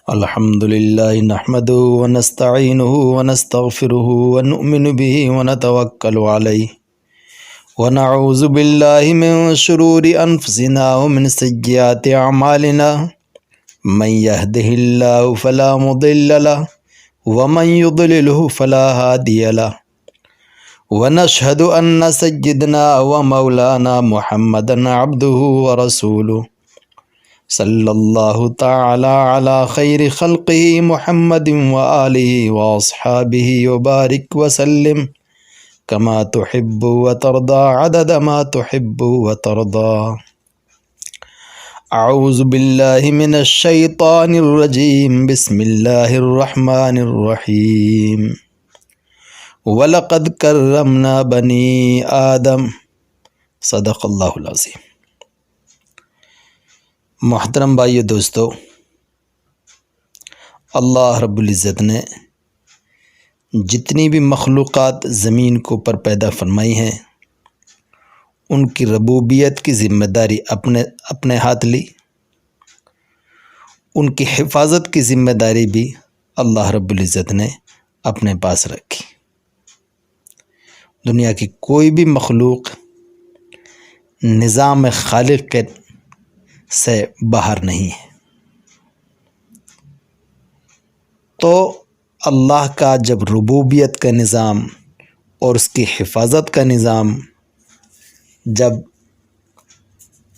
الحمد لله نحمده ونستعينه ونستغفره ونؤمن به ونتوكل عليه ونعوذ بالله من شرور أنفسنا ومن سيئات أعمالنا من يهده الله فلا مضل له ومن يضلله فلا هادي له ونشهد أن سيدنا ومولانا محمدا عبده ورسوله صلی اللہ تعالی علی خیر خلقہ محمد وآلہ واصحابہ وبارک وسلم کما تحب وترضى عدد ما تحب وترضى اعوذ باللہ من الشیطان الرجیم بسم اللہ الرحمن الرحیم وَلَقَدْ كَرَّمْنَا بَنِي آدم صدق اللہ العظیم۔ محترم بھائیو دوستو، اللہ رب العزت نے جتنی بھی مخلوقات زمین کو پر پیدا فرمائی ہیں ان کی ربوبیت کی ذمہ داری اپنے ہاتھ لی، ان کی حفاظت کی ذمہ داری بھی اللہ رب العزت نے اپنے پاس رکھی۔ دنیا کی کوئی بھی مخلوق نظام خالق کے سے باہر نہیں ہے، تو اللہ کا جب ربوبیت کا نظام اور اس کی حفاظت کا نظام جب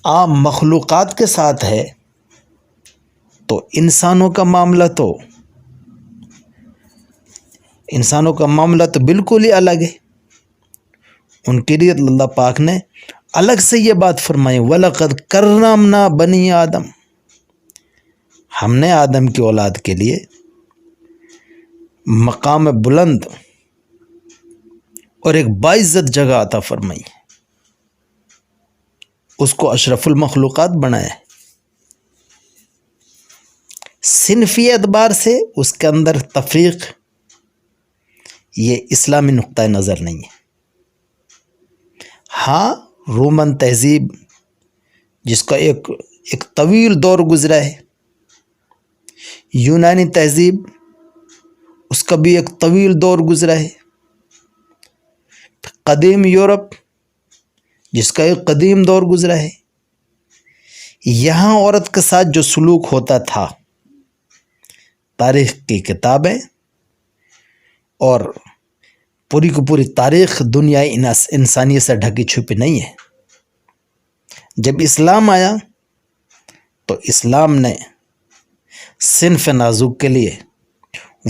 عام مخلوقات کے ساتھ ہے تو انسانوں کا معاملہ تو بالکل ہی الگ ہے۔ ان کے لیے اللہ پاک نے الگ سے یہ بات فرمائی، وَلَقَدْ كَرَّمْنَا بَنِي آدم، ہم نے آدم کی اولاد کے لیے مقام بلند اور ایک باعزت جگہ عطا فرمائی، اس کو اشرف المخلوقات بنایا۔ صنفی اعتبار سے اس کے اندر تفریق یہ اسلامی نقطہ نظر نہیں ہے۔ ہاں، رومن تہذیب جس کا ایک طویل دور گزرا ہے، یونانی تہذیب اس کا بھی ایک طویل دور گزرا ہے، قدیم یورپ جس کا ایک قدیم دور گزرا ہے، یہاں عورت کے ساتھ جو سلوک ہوتا تھا، تاریخ کی کتابیں اور پوری کی پوری تاریخ دنیا انسانیت سے ڈھکی چھپی نہیں ہے۔ جب اسلام آیا تو اسلام نے صنف نازک کے لیے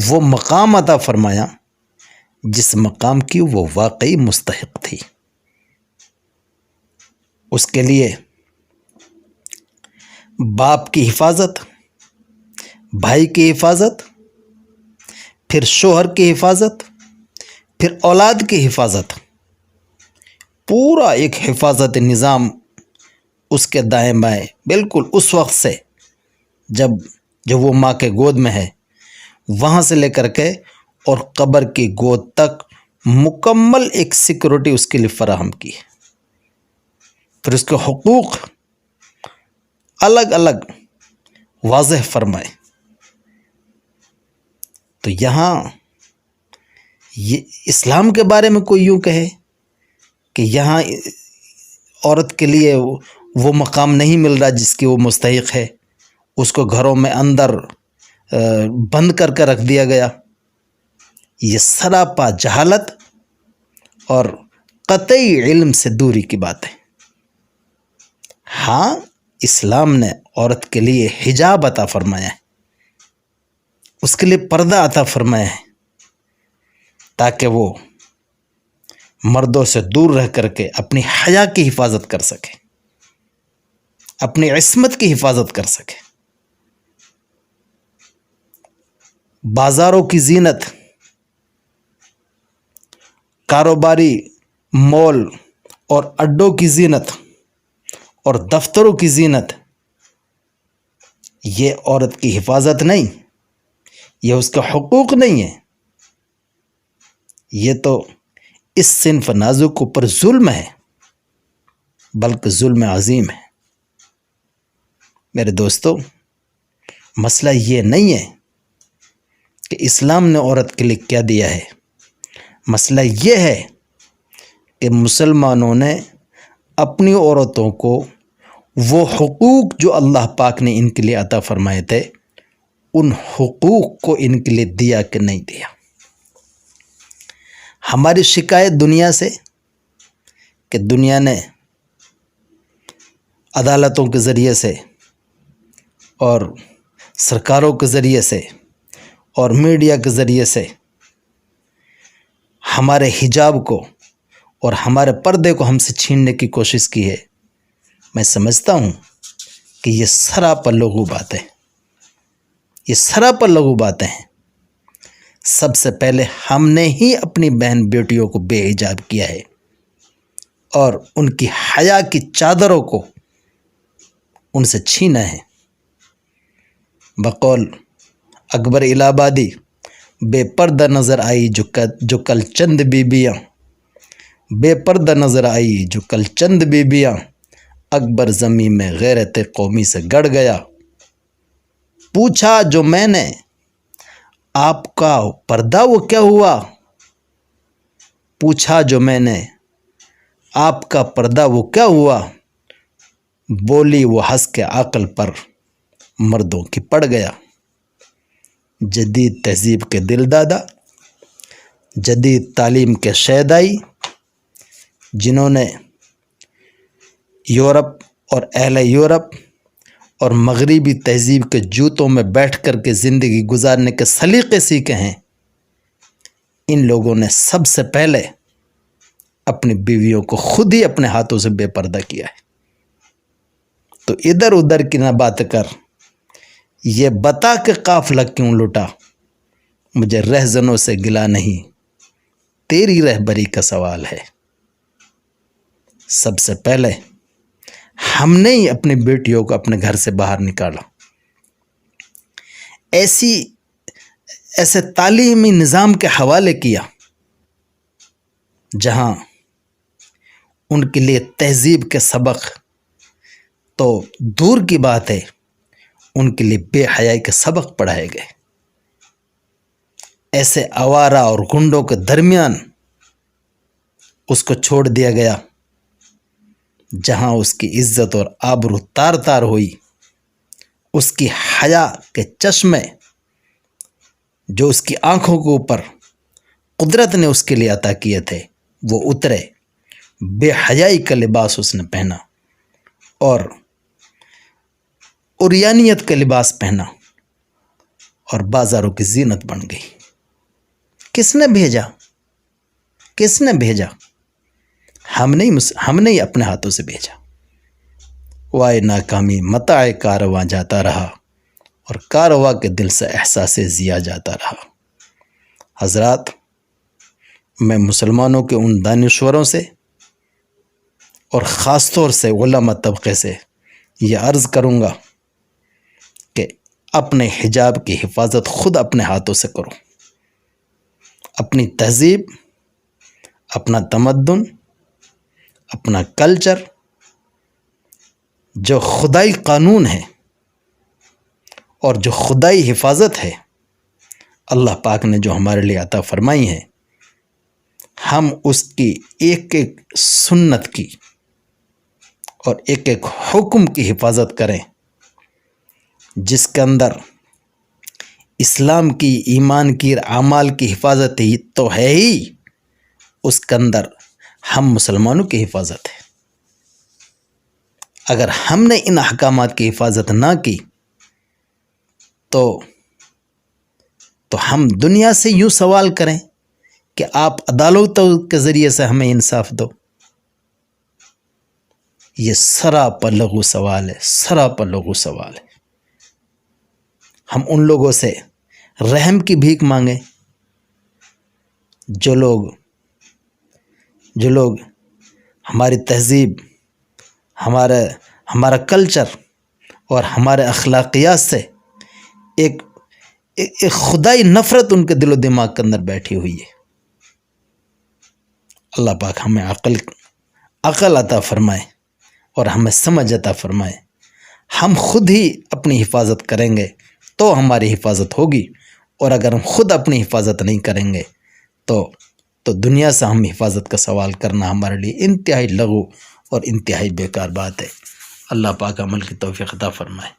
وہ مقام عطا فرمایا جس مقام کی وہ واقعی مستحق تھی۔ اس کے لیے باپ کی حفاظت، بھائی کی حفاظت، پھر شوہر کی حفاظت، پھر اولاد کی حفاظت، پورا ایک حفاظت نظام اس کے دائیں بائیں، بالکل اس وقت سے جب وہ ماں کے گود میں ہے وہاں سے لے کر کے اور قبر کی گود تک مکمل ایک سیکورٹی اس کے لیے فراہم کی ہے۔ پھر اس کے حقوق الگ الگ واضح فرمائے۔ تو یہاں یہ اسلام کے بارے میں کوئی یوں کہے کہ یہاں عورت کے لیے وہ مقام نہیں مل رہا جس کی وہ مستحق ہے، اس کو گھروں میں اندر بند کر کے رکھ دیا گیا، یہ سراپا جہالت اور قطعی علم سے دوری کی بات ہے۔ ہاں، اسلام نے عورت کے لیے حجاب عطا فرمایا ہے، اس کے لیے پردہ عطا فرمایا ہے تاکہ وہ مردوں سے دور رہ کر کے اپنی حیا کی حفاظت کر سکے، اپنی عصمت کی حفاظت کر سکے۔ بازاروں کی زینت، کاروباری مول اور اڈوں کی زینت اور دفتروں کی زینت، یہ عورت کی حفاظت نہیں، یہ اس کا حقوق نہیں ہے، یہ تو اس صنف نازک کے اوپر ظلم ہے، بلکہ ظلم عظیم ہے۔ میرے دوستو، مسئلہ یہ نہیں ہے کہ اسلام نے عورت کے لیے کیا دیا ہے، مسئلہ یہ ہے کہ مسلمانوں نے اپنی عورتوں کو وہ حقوق جو اللہ پاک نے ان کے لیے عطا فرمائے تھے، ان حقوق کو ان کے لیے دیا کہ نہیں دیا۔ ہماری شکایت دنیا سے کہ دنیا نے عدالتوں کے ذریعے سے اور سرکاروں کے ذریعے سے اور میڈیا کے ذریعے سے ہمارے حجاب کو اور ہمارے پردے کو ہم سے چھیننے کی کوشش کی ہے۔ میں سمجھتا ہوں کہ یہ سراپا لغو باتیں، یہ سراپا لغو باتیں ہیں۔ سب سے پہلے ہم نے ہی اپنی بہن بیٹیوں کو بے حجاب کیا ہے اور ان کی حیا کی چادروں کو ان سے چھینا ہے۔ بقول اکبر الہ آبادی، بے پردہ نظر آئی جو کل چند بیبیاں، بے پردہ نظر آئی جو کل چند بیبیاں، اکبر زمین میں غیرت قومی سے گڑ گیا۔ پوچھا جو میں نے آپ کا پردہ وہ کیا ہوا، پوچھا جو میں نے آپ کا پردہ وہ کیا ہوا، بولی وہ ہنس کے عقل پر مردوں کی پڑ گیا۔ جدید تہذیب کے دل دادا، جدید تعلیم کے شیدائی، جنہوں نے یورپ اور اہل یورپ اور مغربی تہذیب کے جوتوں میں بیٹھ کر کے زندگی گزارنے کے سلیقے سیکھے ہیں، ان لوگوں نے سب سے پہلے اپنی بیویوں کو خود ہی اپنے ہاتھوں سے بے پردہ کیا ہے۔ تو ادھر ادھر کی نہ بات کر، یہ بتا کہ قافلہ کیوں لٹا، مجھے رہزنوں سے گلا نہیں، تیری رہبری کا سوال ہے۔ سب سے پہلے ہم نے ہی اپنی بیٹیوں کو اپنے گھر سے باہر نکالا، ایسے تعلیمی نظام کے حوالے کیا جہاں ان کے لیے تہذیب کے سبق تو دور کی بات ہے، ان کے لیے بے حیائی کے سبق پڑھائے گئے۔ ایسے آوارہ اور گنڈوں کے درمیان اس کو چھوڑ دیا گیا جہاں اس کی عزت اور آبرو تار تار ہوئی، اس کی حیا کے چشمے جو اس کی آنکھوں کے اوپر قدرت نے اس کے لیے عطا کیے تھے وہ اترے، بے حیائی کا لباس اس نے پہنا اور عریانیت کا لباس پہنا اور بازاروں کی زینت بن گئی۔ کس نے بھیجا؟ کس نے بھیجا؟ ہم نے ہی اپنے ہاتھوں سے بھیجا۔ وائے ناکامی متاع کارواں جاتا رہا اور کارواں کے دل سے احساس ضیا جاتا رہا۔ حضرات، میں مسلمانوں کے ان دانشوروں سے اور خاص طور سے علماء طبقے سے یہ عرض کروں گا کہ اپنے حجاب کی حفاظت خود اپنے ہاتھوں سے کرو۔ اپنی تہذیب، اپنا تمدن، اپنا کلچر، جو خدائی قانون ہے اور جو خدائی حفاظت ہے اللہ پاک نے جو ہمارے لیے عطا فرمائی ہے، ہم اس کی ایک ایک سنت کی اور ایک ایک حکم کی حفاظت کریں، جس کے اندر اسلام کی، ایمان کی، اعمال کی حفاظت ہی تو ہے ہی، اس کے اندر ہم مسلمانوں کی حفاظت ہے۔ اگر ہم نے ان احکامات کی حفاظت نہ کی تو ہم دنیا سے یوں سوال کریں کہ آپ عدالتوں کے ذریعے سے ہمیں انصاف دو۔ یہ سراپا لغو سوال ہے، سراپا لغو سوال ہے۔ ہم ان لوگوں سے رحم کی بھیک مانگیں جو لوگ ہماری تہذیب، ہمارا کلچر اور ہمارے اخلاقیات سے ایک خدائی نفرت ان کے دل و دماغ کے اندر بیٹھی ہوئی ہے۔ اللہ پاک ہمیں عقل عطا فرمائے اور ہمیں سمجھ عطا فرمائے۔ ہم خود ہی اپنی حفاظت کریں گے تو ہماری حفاظت ہوگی، اور اگر ہم خود اپنی حفاظت نہیں کریں گے تو دنیا سے ہم حفاظت کا سوال کرنا ہمارے لیے انتہائی لغو اور انتہائی بیکار بات ہے۔ اللہ پاک عمل کی توفیق عطا فرمائے۔